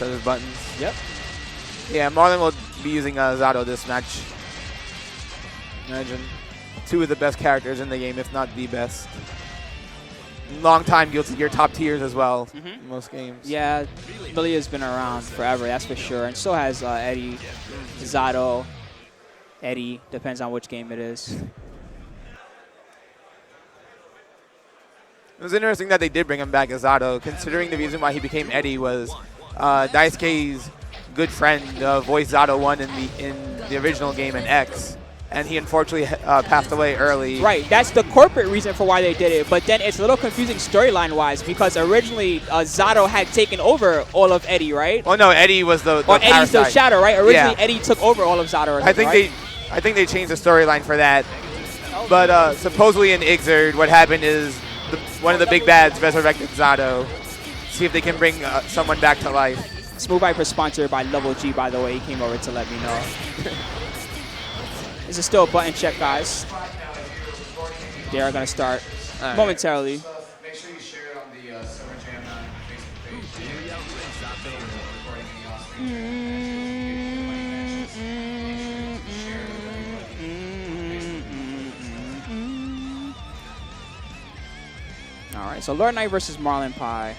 his buttons. Yep. Yeah, Marlin will be using Zato this match. Imagine 2 of the best characters in the game, if not the best. Long time Guilty Gear top tiers as well in most games. Yeah, Millia's been around forever, that's for sure. And so has Eddie, Zato, Eddie, depends on which game it is. It was interesting that they did bring him back as Zato, considering the reason why he became Eddie was Daisuke's good friend voiced Zato 1 in the original game in X, and he unfortunately passed away early. Right, that's the corporate reason for why they did it, but then it's a little confusing storyline-wise because originally Zato had taken over all of Eddie, right? Oh no, Eddie was the or Eddie's the Shadow, right? Originally, yeah. Eddie took over all of Zato. I think they changed the storyline for that, but supposedly in Ixard, what happened is one of the big bads resurrected Zato. See if they can bring someone back to life. Smoothviper sponsored by LVLG, by the way. He came over to let me know. This is still a button check, guys. They are going to start momentarily. Make sure you share it on the Summer Jam Facebook page. All right, so Lord Knight versus Marlinpie.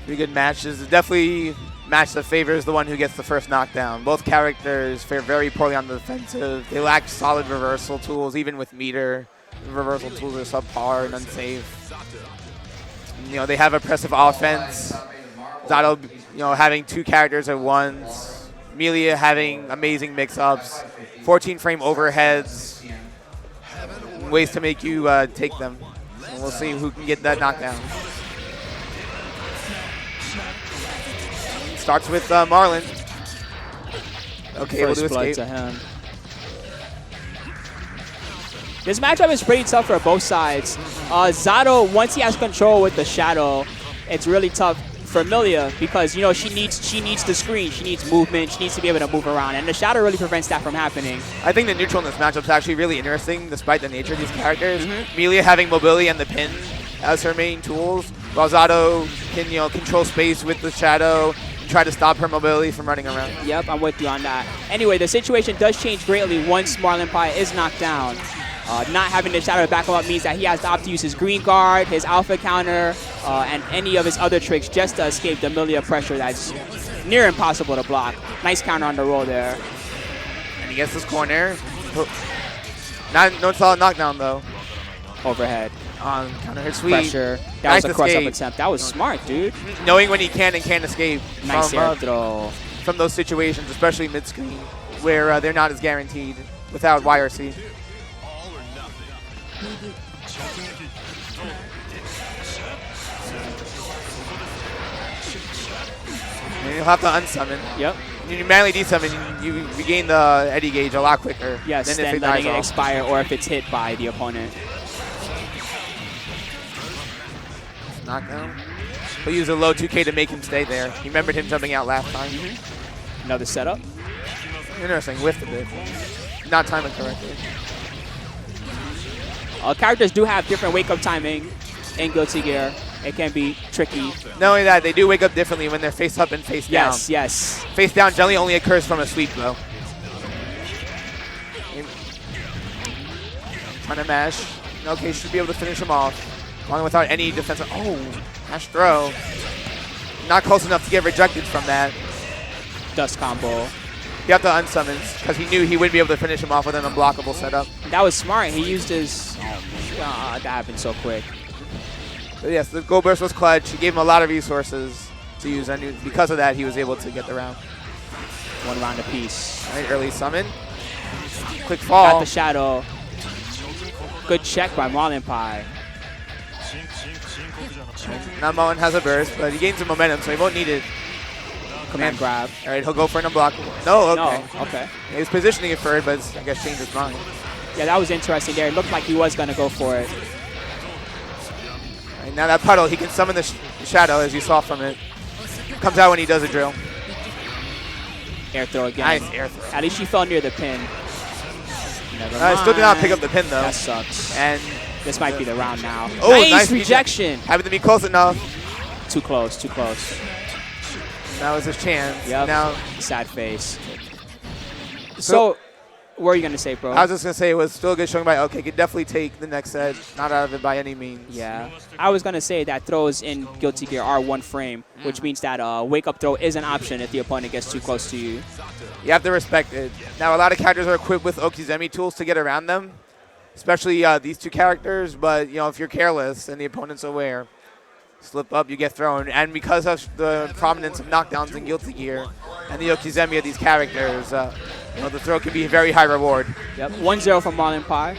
Pretty good match. This is definitely a match that favors the one who gets the first knockdown. Both characters fare very poorly on the defensive. They lack solid reversal tools, even with meter. The reversal tools are subpar and unsafe. You know, they have oppressive offense. Zato, you know, having 2 characters at once. Millia having amazing mix-ups. 14-frame overheads. Ways to make you take them. And we'll see who can get that knockdown. Starts with Marlin. Okay, able to escape. To him. This matchup is pretty tough for both sides. Zato, once he has control with the Shadow, it's really tough for Millia because, you know, she needs the screen, she needs movement, she needs to be able to move around, and the Shadow really prevents that from happening. I think the neutral in this matchup is actually really interesting, despite the nature of these characters. Millia having mobility and the pin as her main tools, while Zato can, you know, control space with the Shadow and try to stop her mobility from running around. Yep, I'm with you on that. Anyway, the situation does change greatly once Marlinpie is knocked down. Not having the Shadow to back him up means that he has to opt to use his green guard, his alpha counter, and any of his other tricks just to escape the Millia pressure that's near impossible to block. Nice counter on the roll there. And he gets his corner. No solid knockdown though. Overhead. Counter hit sweep. Pressure. That nice was a cross-up attempt. That was smart, dude. Knowing when he can and can't escape Nice from, air throw. From those situations, especially mid-screen, where they're not as guaranteed without YRC. And you'll have to unsummon. Yep. When you manually desummon, you regain the Eddie gauge a lot quicker. Yes, than then if letting it off. expire or if it's hit by the opponent. Knockdown. He'll use a low 2K to make him stay there. He remembered him jumping out last time. Another setup. Interesting, whiffed a bit. Not timing correctly. Characters do have different wake-up timing in Guilty Gear. It can be tricky. Not only that, they do wake up differently when they're face up and face down. Yes, yes. Face down generally only occurs from a sweep, though. Trying to mash. Okay, should be able to finish him off. Long without any defensive. Oh, mash throw. Not close enough to get rejected from that. Dust combo. You have to unsummon because he knew he wouldn't be able to finish him off with an unblockable setup. That was smart. He used his. That happened so quick. But yes, the Go Burst was clutch. He gave him a lot of resources to use. I knew because of that he was able to get the round. 1 round apiece. All right, early summon. Quick fall. Got the Shadow. Good check by Marlinpie. Now Mullen has a burst, but he gains some momentum, so he won't need it. Command grab. All right, he'll go for an unblockable. No, okay. No, okay. He was positioning it for it, but I guess changed his mind. Yeah, that was interesting there. It looked like he was going to go for it. All right, now that puddle, he can summon the Shadow, as you saw from it. Comes out when he does a drill. Air throw again. Nice air throw. At least she fell near the pin. Never I still did not pick up the pin, though. That sucks. And this might be the round now. oh, nice rejection. Happened to be close enough. too close, too close. That was his chance. Yep. Now, Sad face. So, what are you going to say, bro? I was just going to say it was still a good showing by OK. Could definitely take the next set. Not out of it by any means. Yeah. I was going to say that throws in Guilty Gear are 1 frame, which means that wake-up throw is an option if the opponent gets too close to you. You have to respect it. Now, a lot of characters are equipped with Okizeme tools to get around them, especially these 2 characters. But, you know, if you're careless and the opponent's aware, slip up, you get thrown. And because of the prominence of knockdowns in Guilty Gear and the Okizeme of these characters, you know, the throw can be a very high reward. Yep, 1-0 from Marlinpie.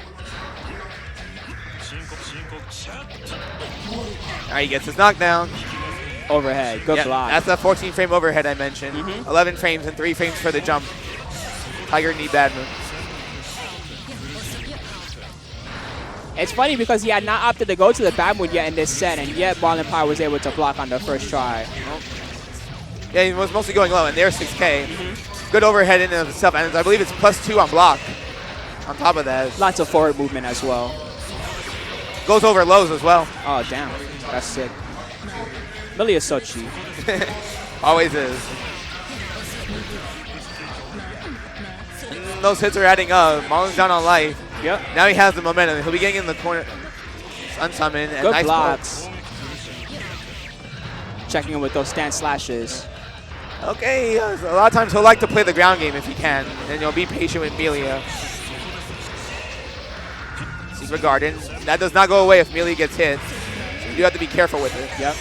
All right, he gets his knockdown. Overhead, good Yep, block. that's that 14-frame overhead I mentioned. 11 frames and 3 frames for the jump. Tiger knee bad move. It's funny because he had not opted to go to the bad move yet in this set, and yet Marlinpie was able to block on the first try. Yeah, he was mostly going low, and there's 6K. Good overhead in and of itself, and I believe it's +2 on block. On top of that, Lots of forward movement as well. goes over lows as well. Oh, damn. That's sick. Millia is so cheap. Always is. And those hits are adding up. Marlin's down on life. Yep. Now he has the momentum. He'll be getting in the corner. Unsummon and Good nice blocks. Checking in with those stance slashes. Okay, a lot of times he'll like to play the ground game if he can, and you'll be patient with Millia. Secret Garden. That does not go away if Millia gets hit. So you do have to be careful with it. Yep.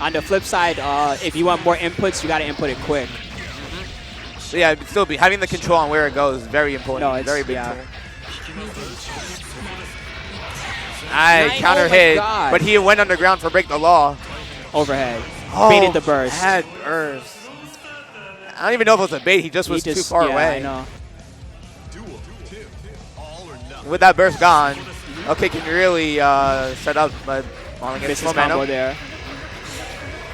On the flip side, if you want more inputs, you got to input it quick. So yeah, but still having the control on where it goes is very important. No, it's very big yeah. tool. Counter hit, God. but he went underground for break the law. Overhead. Oh, Baited the burst. Had burst. I don't even know if it was a bait. He just was too far away. I know. With that burst gone, OK can really set up, but Marlin gets Misses combo momentum. there.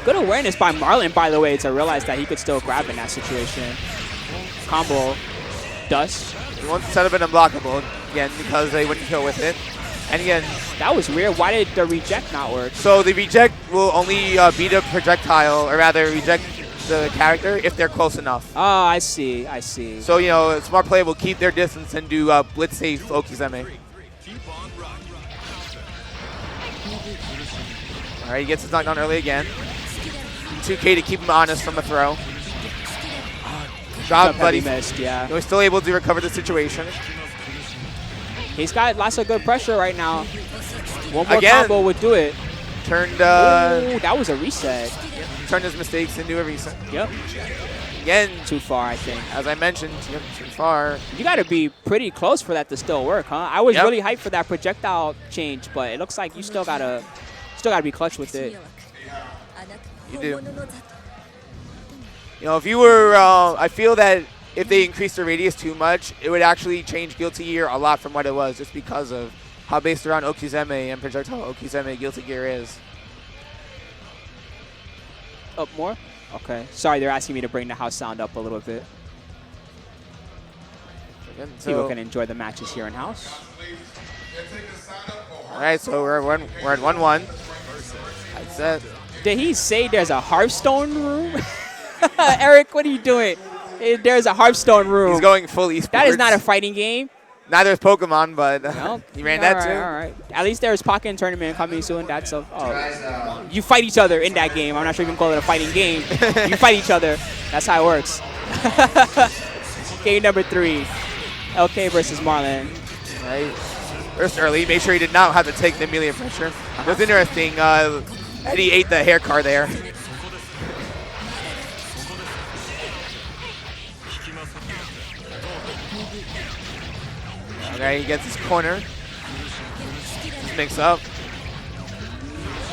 Good awareness by Marlin, by the way, to realize that he could still grab in that situation. Combo. Dust. He wants to set up an unblockable again because they wouldn't kill with it. And again, That was weird. Why did the reject not work? so the reject will only beat a projectile, or rather reject the character if they're close enough. Oh, I see. I see. So, you know, a smart player will keep their distance and do blitz safe Okizeme. All right, he gets his knockdown early again. 2K to keep him honest from the throw. Drop, but Heavy missed, yeah. he's still able to recover the situation. He's got lots of good pressure right now. One more Again. combo would do it. Turned, Ooh, that was a reset. turned his mistakes into a reset. Yep. Again, Too far, I think. as I mentioned, yep, too far. You got to be pretty close for that to still work, huh? I was Yep. really hyped for that projectile change, but it looks like you still gotta be clutch with it. You do. You know, if you were, I feel that if they increased the radius too much, it would actually change Guilty Gear a lot from what it was, just because of how based around Okizeme and projectile Okizeme Guilty Gear is. Up more? Okay. Sorry, they're asking me to bring the house sound up a little bit. Again, People so, can enjoy the matches here in house. all right, so we're at 1-1. That's it. Did he say there's a Hearthstone room? Eric, what are you doing? There's a Hearthstone room. He's going full esports. That is not a fighting game. Neither is Pokemon, but No. he ran that too. All right. At least there's Pokken tournament coming soon. That's a. You fight each other in that game. I'm not sure you can call it a fighting game. You fight each other. That's how it works. Game number 3, LK versus Marlin. Right. First early, made sure he did not have to take the Millia pressure. It was interesting. Eddie ate the hair car there. Okay, he gets his corner. Just mix up.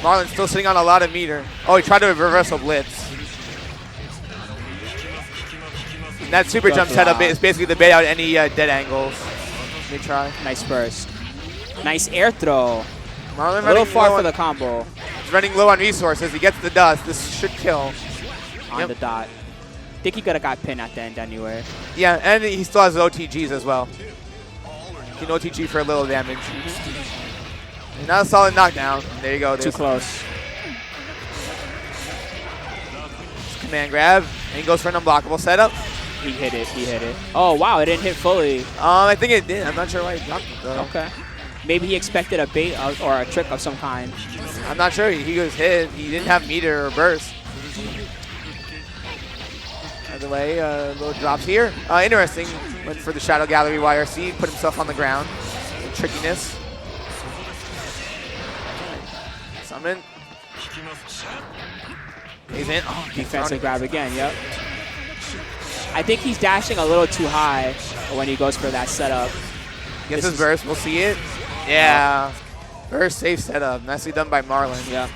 Marlin's still sitting on a lot of meter. Oh, he tried to reversal blitz. And that super jump setup is basically the bait out any dead angles. Let me try. Nice burst. Nice air throw. Marlin A little running far low for on- the combo He's running low on resources. He gets the dust. This should kill. on the dot. Think he could have got pinned at the end anyway. Yeah, and he still has OTGs as well. He can OTG for a little damage. Not a solid knockdown. There you go. Too close. Command grab, and he goes for an unblockable setup. He hit it. He hit it. Oh, wow. It didn't hit fully. I think it did. I'm not sure why he dropped it, though. Okay. Maybe he expected a bait or a trick of some kind. I'm not sure. He was hit. He didn't have meter or burst. By the way, little drops here. Interesting. Went for the Shadow Gallery YRC. Put himself on the ground. Trickiness. Summon. He's in. Oh, Defensive grab again, yep. I think he's dashing a little too high when he goes for that setup. Gets his burst. We'll see it. Yeah. Burst safe setup. Nicely done by Marlin. Yeah.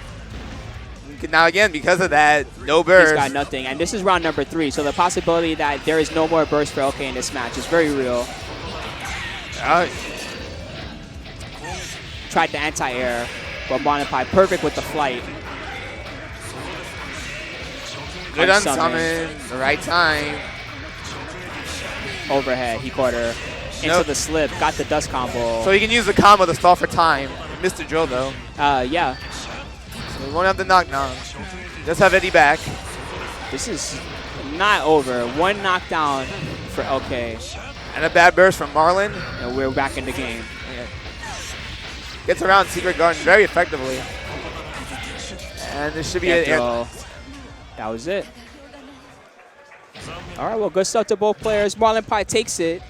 Now, again, because of that, no burst. He's got nothing. And this is round number 3, so the possibility that there is no more burst for LK in this match is very real. Tried the anti-air, but Marlinpie perfect with the flight. Good unsummon, the right time. Overhead, he caught her. Into the slip, got the dust combo. So he can use the combo to stall for time. Missed the drill, though. Yeah. So we won't have the knockdown. Just have Eddie back. This is not over. One knockdown for LK. And a bad burst from Marlin. And we're back in the game. Yeah. Gets around Secret Garden very effectively. And this should be it. That was it. All right, well, good stuff to both players. Marlinpie takes it.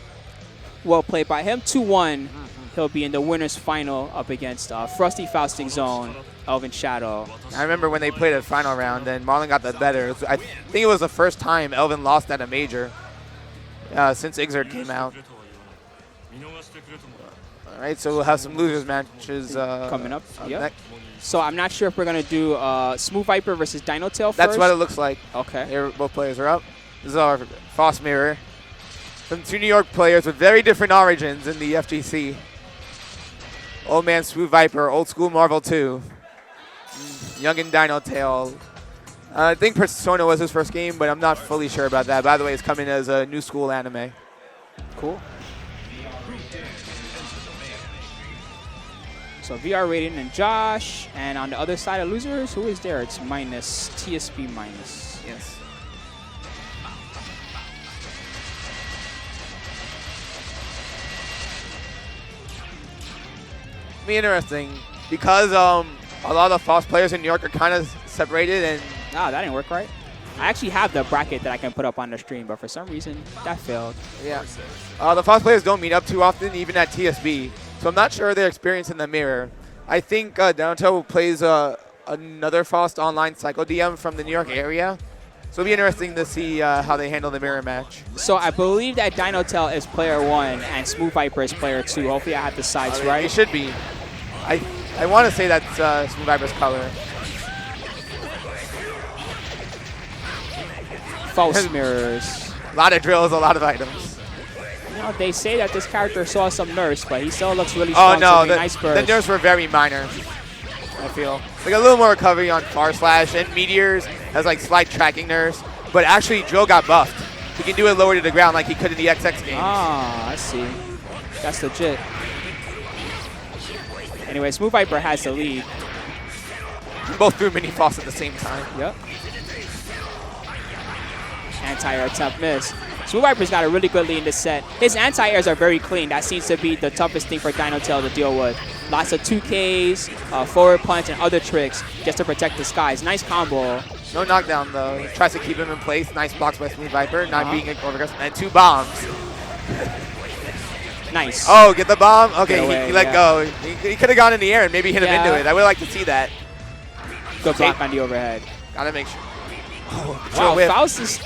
Well played by him. 2-1. He'll be in the winner's final up against Frosty Fausting Zone, Elvin Shadow. I remember when they played a final round, and Marlin got the better. I think it was the first time Elvin lost at a major since Ixard came out. All right, so we'll have some losers matches coming up. Yep. So I'm not sure if we're going to do Smoothviper versus Dinotail first. That's what it looks like. Okay. Both players are up. This is our Faust mirror. Some 2 New York players with very different origins in the FGC. Old man Smoothviper, old school Marvel 2. Youngin' Dinotail. I think Persona was his first game, but I'm not fully sure about that. By the way, it's coming as a new school anime. Cool. So VR Raiden and Josh. And on the other side of losers, who is there? It's minus, TSB minus. Yes. Be interesting because a lot of the Faust players in New York are kind of separated, and that didn't work right. I actually have the bracket that I can put up on the stream, but for some reason that failed. Yeah, the Faust players don't meet up too often, even at TSB, so I'm not sure their experience in the mirror. I think Dinotail plays another Faust online Psycho DM from the New York area, so it'll be interesting to see how they handle the mirror match. So I believe that Dinotail is player 1 and Smoothviper is player 2. Hopefully I have the sides right. It should be. I want to say that's Smoothviper's color. False mirrors. A lot of drills, a lot of items. You know, they say that this character saw some nerfs, but he still looks really strong. Oh no, nice burst. the nerfs were very minor, I feel. Like a little more recovery on Far Slash, and Meteors has like slight tracking nerfs, but actually drill got buffed. He can do it lower to the ground like he could in the XX games. Ah, I see. That's legit. Anyway, Smoothviper has the lead. Both threw mini Faust at the same time. Yep. Anti-air attempt miss. Smoothviper's got a really good lead in this set. His anti-airs are very clean. That seems to be the toughest thing for Dinotail to deal with. Lots of 2Ks, forward punch, and other tricks just to protect the skies. Nice combo. No knockdown, though. He tries to keep him in place. Nice blocks by Smoothviper, not being overaggressive. And 2 bombs. Nice. Oh, get the bomb? Okay, away, he let go. He could have gone in the air and maybe hit him into it. I would like to see that. Good block on the overhead. Gotta make sure. Oh, wow, Faust is...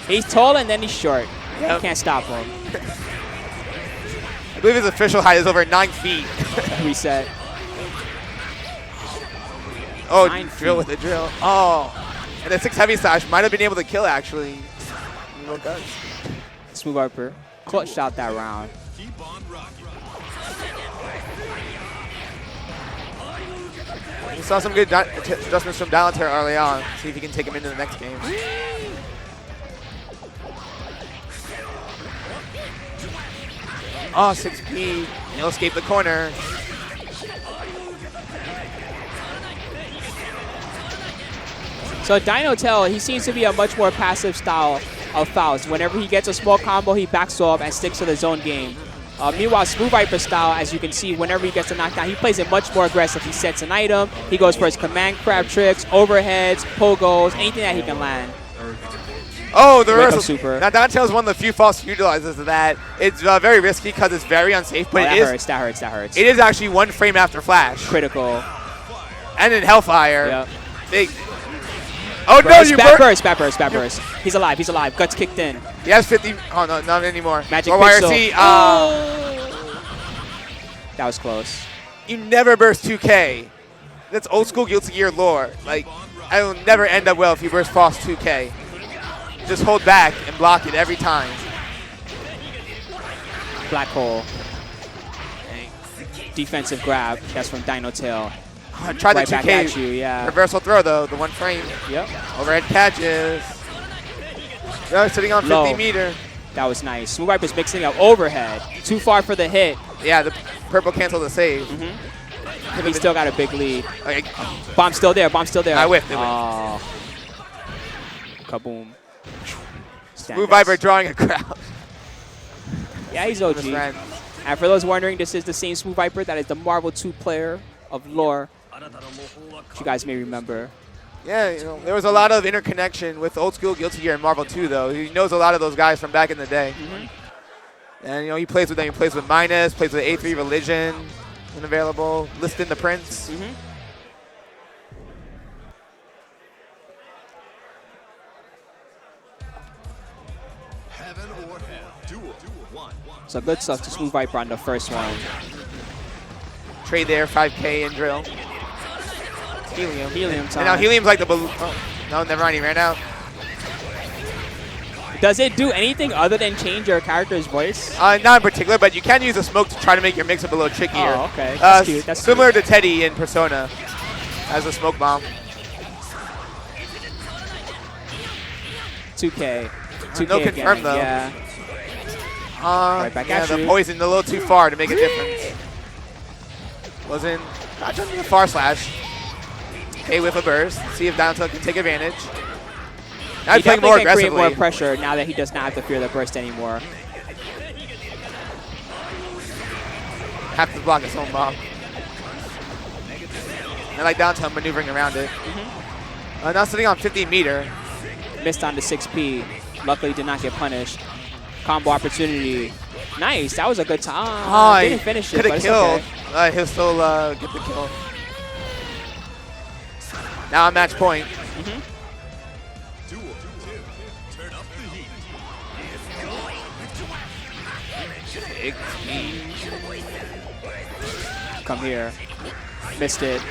He's tall and then he's short. Yep. You can't stop him. I believe his official height is over 9 feet. Reset. Oh, 9 drill with the drill. Oh. And the 6 heavy slash might have been able to kill, actually. Smoothviper clutched out that round. We saw some good adjustments from Dinotail early on. See if he can take him into the next game. Oh, 6P. He'll escape the corner. So Dinotail, he seems to be a much more passive style of Faust. Whenever he gets a small combo, he backs off and sticks to the zone game. Meanwhile, Smoothviper style, as you can see, whenever he gets a knockdown, he plays it much more aggressive. He sets an item, he goes for his command grab tricks, overheads, pogos, anything that he can land. Oh, the reversal super. Now, Dinotail is one of the few Faust utilizes of that. It's very risky because it's very unsafe, but that hurts. It is actually 1 frame after flash. Critical. And then Hellfire. Yep. Big. Oh, no, you Bat burst. He's alive. Guts kicked in. He has 50. Oh, no, not anymore. Magic or pixel. YRC. That was close. You never burst 2K. That's old school Guilty Gear lore. Like, I will never end up well if you burst Faust 2K. Just hold back and block it every time. Black hole. Defensive grab. That's from Dinotail. Try the Right 2K. back at you, yeah. Reversal throw, though, the 1 frame. Yep. Overhead catches. No, sitting on 50 Low. meter. That was nice. Smoothviper's mixing up overhead. Too far for the hit. Yeah, the purple cancel the save. He still got a big lead. Okay. Bomb's still there. I whiffed it. Oh. Kaboom. Smoothviper drawing a crowd. Yeah, he's OG. And for those wondering, this is the same Smoothviper that is the Marvel 2 player of lore, which you guys may remember. Yeah, there was a lot of interconnection with old school Guilty Gear and Marvel 2, though. He knows a lot of those guys from back in the day. And, he plays with them. He plays with Minus, plays with A3 Religion, unavailable, Liston the Prince. So good stuff to Smoothviper on the first one. Trade there, 5K and drill. Helium. Helium time. And now Helium's like the balloon. Oh, no, never mind. He ran out. Does it do anything other than change your character's voice? Not in particular, but you can use a smoke to try to make your mix-up a little trickier. Oh, okay. That's cute. That's similar to Teddy in Persona as a smoke bomb. 2K. 2K No again. confirm, though. Yeah. Right back yeah, at the you. poison a little too far to make a difference. Wasn't not just the far slash. Okay, with a burst. See if Dinotail can take advantage. Now he's playing more can create aggressively. more pressure now that he does not have to fear the burst anymore. Have to block his own bomb. I like Dinotail maneuvering around it. Now sitting on 50 meter. Missed on the 6P. Luckily did not get punished. Combo opportunity. Nice. That was a good time. Didn't finish it, Could but have it's killed. okay. He'll still get the kill. Now a match point. Come here. Missed it.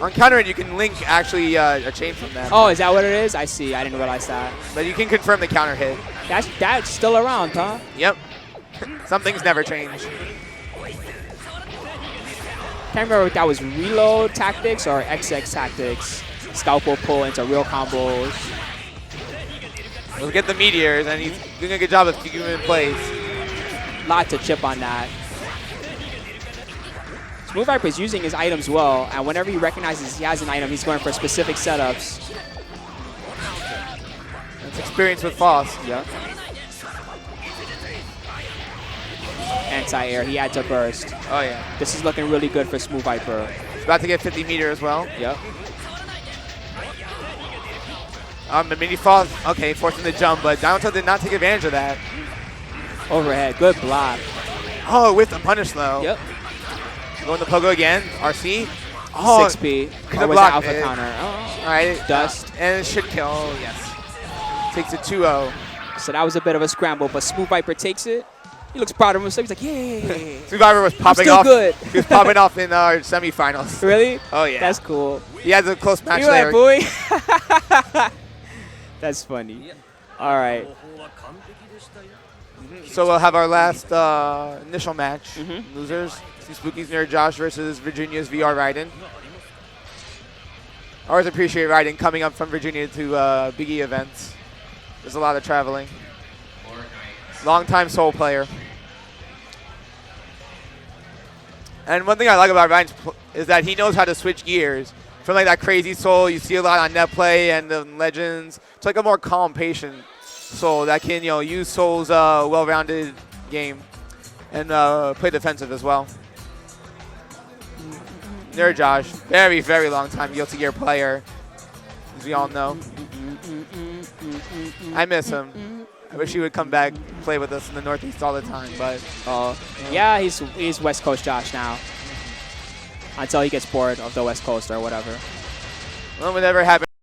On countering, you can link actually a chain from that. Oh, is that what it is? I see. I didn't realize that. But you can confirm the counter hit. That's still around, huh? Yep. Some things never change. Can't remember if that was reload tactics or XX tactics. Scalpel pull into real combos. We'll get the meteors, and he's doing a good job of keeping him in place. Lot to chip on that. Smoothviper is using his items well, and whenever he recognizes he has an item, he's going for specific setups. That's experience with Faust. Yep. Anti-air, he had to burst. Oh, yeah. This is looking really good for Smoothviper. He's about to get 50 meter as well. Yep. The mini Faust, okay, forcing the jump, but Dinotail did not take advantage of that. Overhead, good block. Oh, with the punish, though. Yep. Going to Pogo again. RC. Oh, 6P. could Or have was it blocked alpha it. counter? Oh. All right. Dust. And it should kill. Oh, yes. Takes it 2-0. So that was a bit of a scramble, but Smoothviper takes it. He looks proud of himself. He's like, yay. Smoothviper was popping still off. good. He was popping off in our semifinals. Really? Oh, yeah. That's cool. He has a close match You there. right, boy? That's funny. All right. So we'll have our last initial match. Losers. Spooky's Nerd Josh versus Virginia's VR Raiden. I always appreciate Raiden coming up from Virginia to Big E events. There's a lot of traveling. Long-time Soul player. And one thing I like about Raiden is that he knows how to switch gears from like that crazy soul you see a lot on net play and the Legends to like a more calm, patient soul that can use soul's well-rounded game and play defensive as well. Nerd Josh, very, very long time Guilty Gear player, as we all know. I miss him. I wish he would come back and play with us in the Northeast all the time, but... yeah, he's West Coast Josh now. Until he gets bored of the West Coast or whatever. Well, whatever happened.